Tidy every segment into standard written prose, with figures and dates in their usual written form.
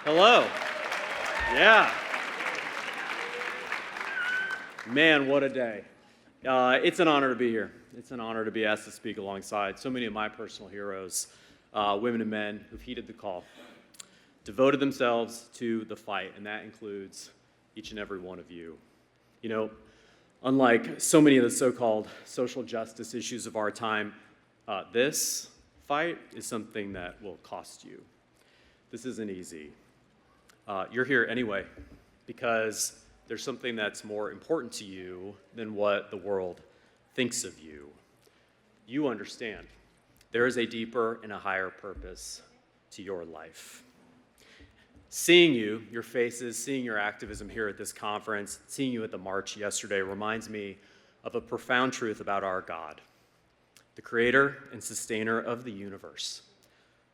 Hello. Yeah. Man, what a day. It's an honor to be here. It's an honor to be asked to speak alongside so many of my personal heroes, women and men who've heeded the call, devoted themselves to the fight, and that includes each and every one of you. You know, unlike so many of the so-called social justice issues of our time, this fight is something that will cost you. This isn't easy. You're here anyway because there's something that's more important to you than what the world thinks of you. You understand there is a deeper and a higher purpose to your life. Seeing you, your faces, seeing your activism here at this conference, seeing you at the march yesterday reminds me of a profound truth about our God, the creator and sustainer of the universe,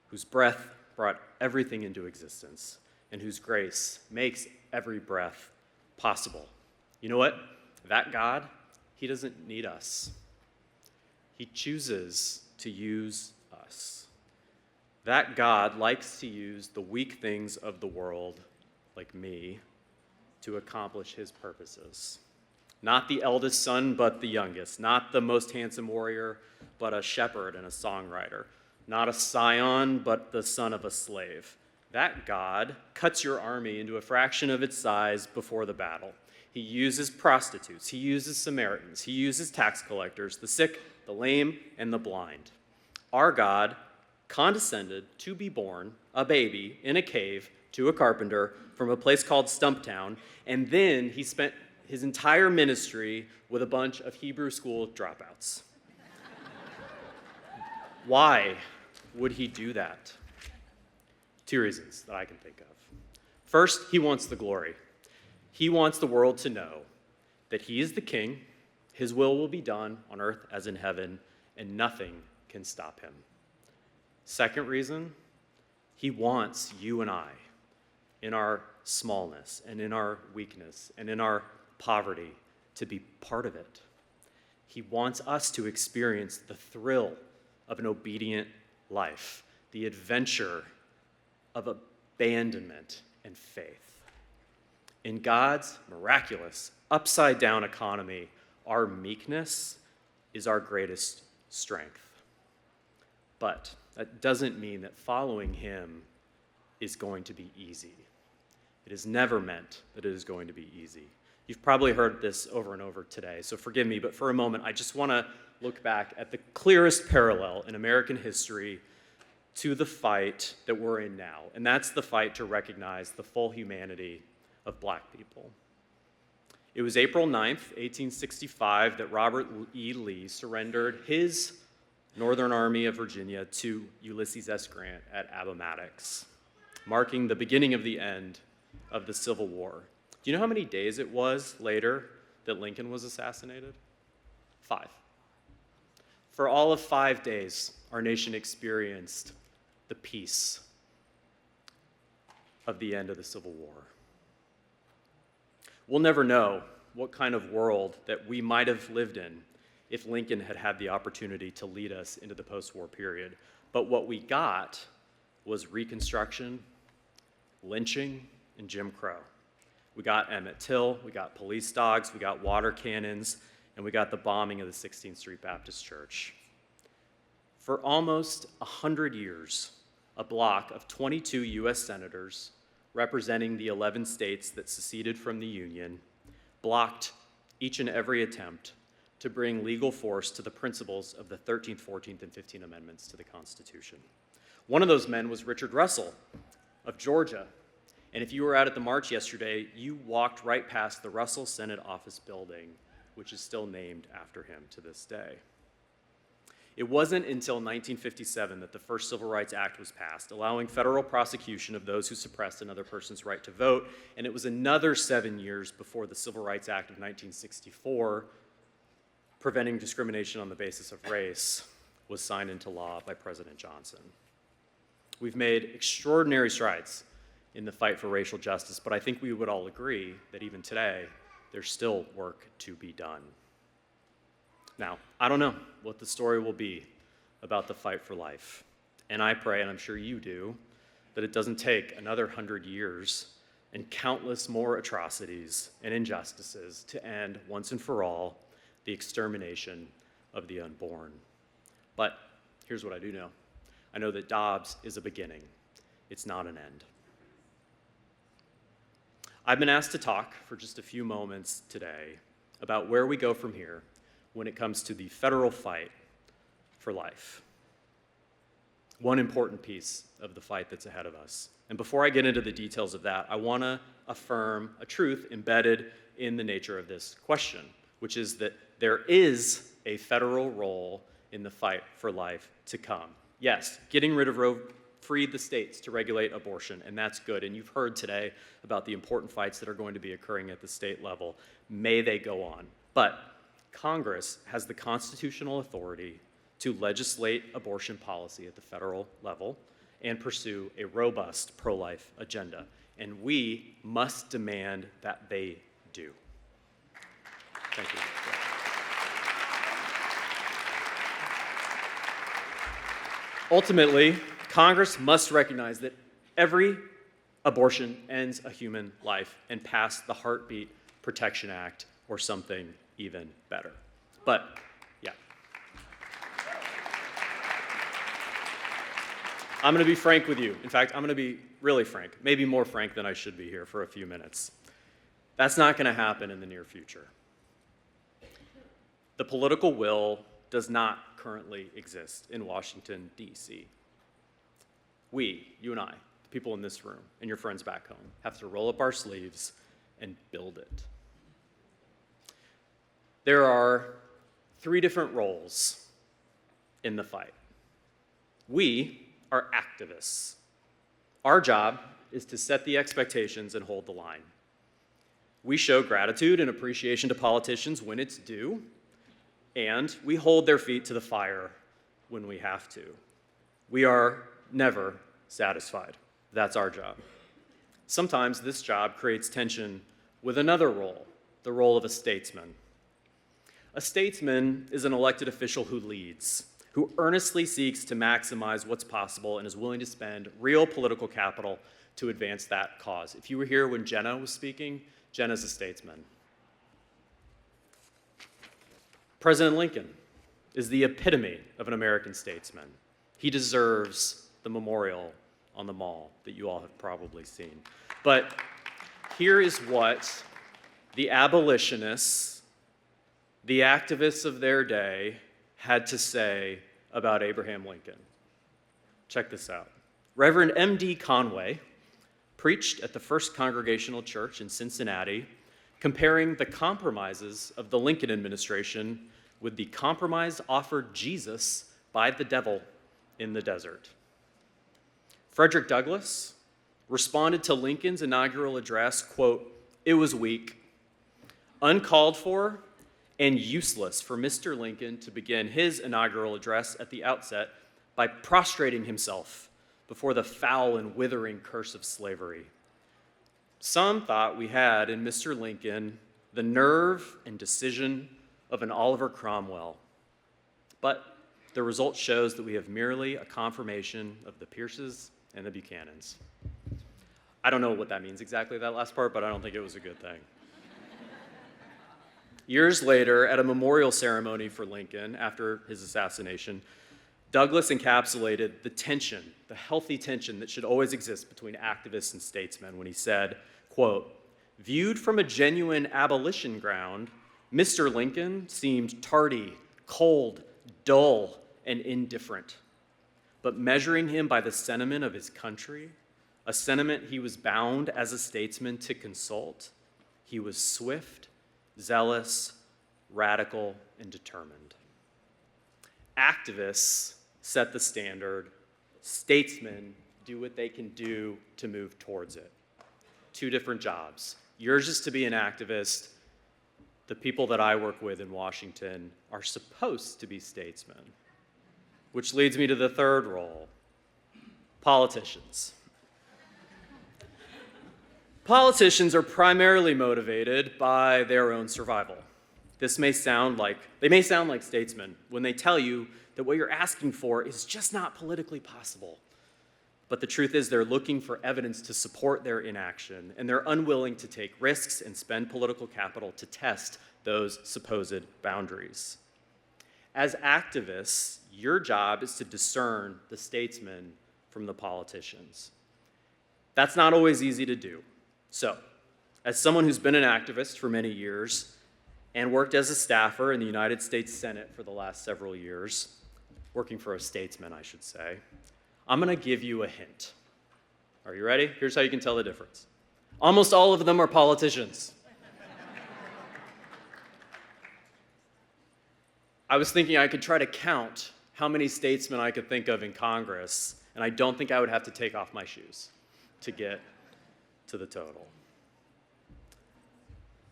whose breath brought everything into existence, and whose grace makes every breath possible. You know what? That God, he doesn't need us. He chooses to use us. That God likes to use the weak things of the world, like me, to accomplish his purposes. Not the eldest son, but the youngest. Not the most handsome warrior, but a shepherd and a songwriter. Not a scion, but the son of a slave. That God cuts your army into a fraction of its size before the battle. He uses prostitutes, he uses Samaritans, he uses tax collectors, the sick, the lame, and the blind. Our God condescended to be born, a baby, in a cave to a carpenter from a place called Stumptown, and then he spent his entire ministry with a bunch of Hebrew school dropouts. Why would he do that? Two reasons that I can think of. First, he wants the glory. He wants the world to know that he is the king, his will be done on earth as in heaven, and nothing can stop him. Second reason, he wants you and I, in our smallness and in our weakness and in our poverty, to be part of it. He wants us to experience the thrill of an obedient life, the adventure of abandonment and faith. In God's miraculous, upside-down economy, our meekness is our greatest strength. But that doesn't mean that following him is going to be easy. It is never meant that it is going to be easy. You've probably heard this over and over today, so forgive me, but for a moment, I just want to look back at the clearest parallel in American history to the fight that we're in now, and that's the fight to recognize the full humanity of black people. It was April 9th, 1865, that Robert E. Lee surrendered his Northern Army of Virginia to Ulysses S. Grant at Appomattox, marking the beginning of the end of the Civil War. Do you know how many days it was later that Lincoln was assassinated? 5. For all of 5 days, our nation experienced the peace of the end of the Civil War. We'll never know what kind of world that we might have lived in if Lincoln had had the opportunity to lead us into the post-war period. But what we got was Reconstruction, lynching, and Jim Crow. We got Emmett Till, we got police dogs, we got water cannons, and we got the bombing of the 16th Street Baptist Church. For almost 100 years, a bloc of 22 U.S. senators representing the 11 states that seceded from the Union blocked each and every attempt to bring legal force to the principles of the 13th, 14th, and 15th Amendments to the Constitution. One of those men was Richard Russell of Georgia. And if you were out at the march yesterday, you walked right past the Russell Senate Office building, which is still named after him to this day. It wasn't until 1957 that the first Civil Rights Act was passed, allowing federal prosecution of those who suppressed another person's right to vote, and it was another 7 years before the Civil Rights Act of 1964, preventing discrimination on the basis of race, was signed into law by President Johnson. We've made extraordinary strides in the fight for racial justice, but I think we would all agree that even today, there's still work to be done. Now, I don't know what the story will be about the fight for life, and I pray, and I'm sure you do, that it doesn't take another 100 years and countless more atrocities and injustices to end once and for all the extermination of the unborn. But here's what I do know. I know that Dobbs is a beginning. It's not an end. I've been asked to talk for just a few moments today about where we go from here when it comes to the federal fight for life. One important piece of the fight that's ahead of us. And before I get into the details of that, I want to affirm a truth embedded in the nature of this question, which is that there is a federal role in the fight for life to come. Yes, getting rid of Roe freed the states to regulate abortion, and that's good. And you've heard today about the important fights that are going to be occurring at the state level. May they go on. But Congress has the constitutional authority to legislate abortion policy at the federal level and pursue a robust pro-life agenda. And we must demand that they do. Thank you. Ultimately, Congress must recognize that every abortion ends a human life and pass the Heartbeat Protection Act or something even better. But, yeah. I'm going to be frank with you. In fact, I'm going to be really frank, maybe more frank than I should be here for a few minutes. That's not going to happen in the near future. The political will does not currently exist in Washington, D.C. We, you and I, the people in this room, and your friends back home, have to roll up our sleeves and build it. There are 3 different roles in the fight. We are activists. Our job is to set the expectations and hold the line. We show gratitude and appreciation to politicians when it's due, and we hold their feet to the fire when we have to. We are never satisfied. That's our job. Sometimes this job creates tension with another role, the role of a statesman. A statesman is an elected official who leads, who earnestly seeks to maximize what's possible and is willing to spend real political capital to advance that cause. If you were here when Jenna was speaking, Jenna's a statesman. President Lincoln is the epitome of an American statesman. He deserves the memorial on the mall that you all have probably seen. But here is what the abolitionists, the activists of their day, had to say about Abraham Lincoln. Check this out. Reverend M.D. Conway preached at the First Congregational Church in Cincinnati, comparing the compromises of the Lincoln administration with the compromise offered Jesus by the devil in the desert. Frederick Douglass responded to Lincoln's inaugural address, quote, "It was weak, uncalled for, and useless for Mr. Lincoln to begin his inaugural address at the outset by prostrating himself before the foul and withering curse of slavery. Some thought we had in Mr. Lincoln the nerve and decision of an Oliver Cromwell, but the result shows that we have merely a confirmation of the Pierces and the Buchanans." I don't know what that means exactly, that last part, but I don't think it was a good thing. Years later, at a memorial ceremony for Lincoln after his assassination, Douglass encapsulated the tension, the healthy tension that should always exist between activists and statesmen when he said, quote, "Viewed from a genuine abolition ground, Mr. Lincoln seemed tardy, cold, dull, and indifferent. But measuring him by the sentiment of his country, a sentiment he was bound as a statesman to consult, he was swift, zealous, radical, and determined." Activists set the standard. Statesmen do what they can do to move towards it. 2 different jobs. Yours is to be an activist. The people that I work with in Washington are supposed to be statesmen. Which leads me to the 3rd role, politicians. Politicians are primarily motivated by their own survival. They may sound like statesmen when they tell you that what you're asking for is just not politically possible. But the truth is they're looking for evidence to support their inaction, and they're unwilling to take risks and spend political capital to test those supposed boundaries. As activists, your job is to discern the statesmen from the politicians. That's not always easy to do. So, as someone who's been an activist for many years and worked as a staffer in the United States Senate for the last several years, working for a statesman, I should say, I'm going to give you a hint. Are you ready? Here's how you can tell the difference. Almost all of them are politicians. I was thinking I could try to count how many statesmen I could think of in Congress, and I don't think I would have to take off my shoes to get to the total.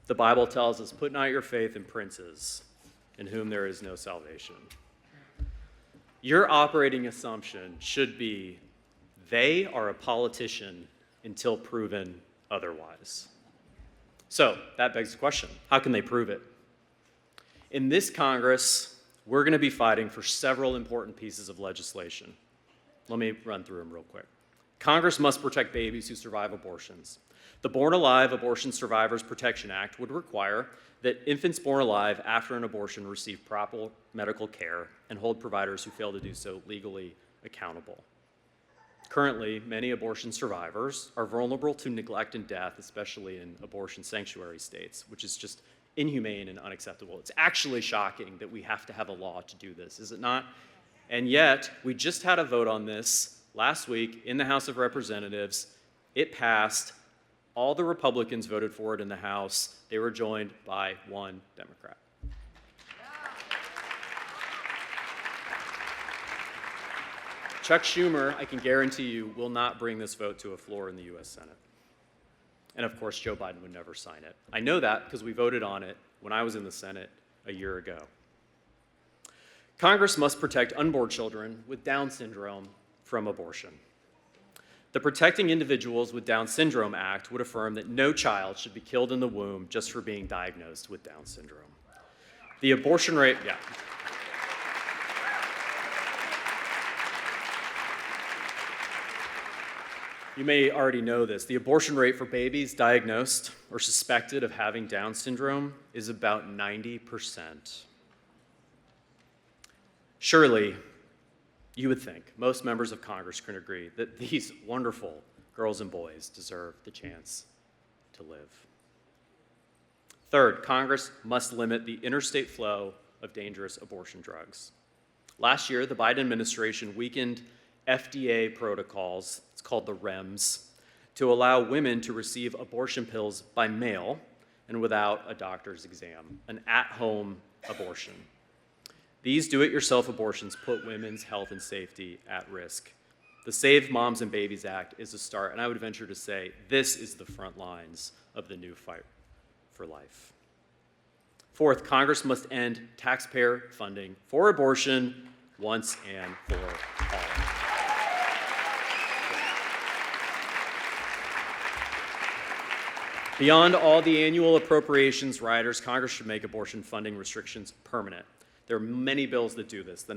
The Bible tells us, put not your faith in princes, in whom there is no salvation. Your operating assumption should be, they are a politician until proven otherwise. So that begs the question, how can they prove it? In this Congress, we're going to be fighting for several important pieces of legislation. Let me run through them real quick. Congress must protect babies who survive abortions. The Born Alive Abortion Survivors Protection Act would require that infants born alive after an abortion receive proper medical care and hold providers who fail to do so legally accountable. Currently, many abortion survivors are vulnerable to neglect and death, especially in abortion sanctuary states, which is just inhumane and unacceptable. It's actually shocking that we have to have a law to do this, is it not? And yet, we just had a vote on this last week in the House of Representatives. It passed. All the Republicans voted for it in the House. They were joined by one Democrat. Chuck Schumer, I can guarantee you, will not bring this vote to a floor in the U.S. Senate. And of course, Joe Biden would never sign it. I know that because we voted on it when I was in the Senate a year ago. Congress must protect unborn children with Down syndrome from abortion. The Protecting Individuals with Down Syndrome Act would affirm that no child should be killed in the womb just for being diagnosed with Down syndrome. The abortion rate, You may already know this. The abortion rate for babies diagnosed or suspected of having Down syndrome is about 90%. Surely, you would think most members of Congress can agree that these wonderful girls and boys deserve the chance to live. Third, Congress must limit the interstate flow of dangerous abortion drugs. Last year, the Biden administration weakened FDA protocols, it's called the REMS, to allow women to receive abortion pills by mail and without a doctor's exam, an at-home abortion. These do-it-yourself abortions put women's health and safety at risk. The Save Moms and Babies Act is a start, and I would venture to say this is the front lines of the new fight for life. Fourth, Congress must end taxpayer funding for abortion once and for all. Beyond all the annual appropriations riders, Congress should make abortion funding restrictions permanent. There are many bills that do this. The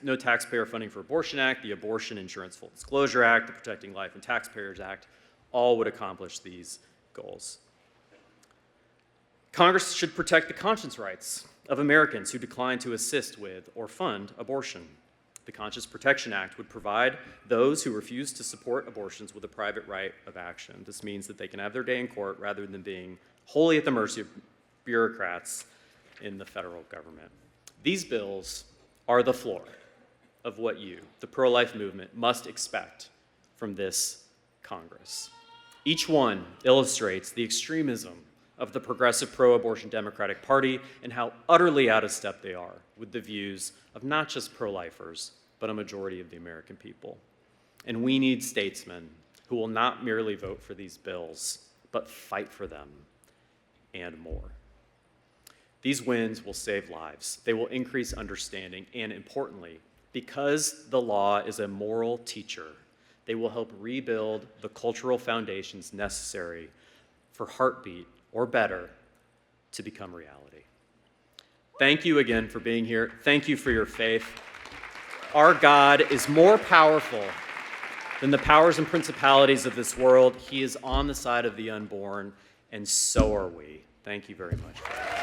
No Taxpayer Funding for Abortion Act, the Abortion Insurance Full Disclosure Act, the Protecting Life and Taxpayers Act, all would accomplish these goals. Congress should protect the conscience rights of Americans who decline to assist with or fund abortion. The Conscience Protection Act would provide those who refuse to support abortions with a private right of action. This means that they can have their day in court rather than being wholly at the mercy of bureaucrats in the federal government. These bills are the floor of what you, the pro-life movement, must expect from this Congress. Each one illustrates the extremism of the progressive pro-abortion Democratic Party and how utterly out of step they are with the views of not just pro-lifers, but a majority of the American people. And we need statesmen who will not merely vote for these bills, but fight for them and more. These wins will save lives. They will increase understanding, and importantly, because the law is a moral teacher, they will help rebuild the cultural foundations necessary for Heartbeat, or better, to become reality. Thank you again for being here. Thank you for your faith. Our God is more powerful than the powers and principalities of this world. He is on the side of the unborn, and so are we. Thank you very much.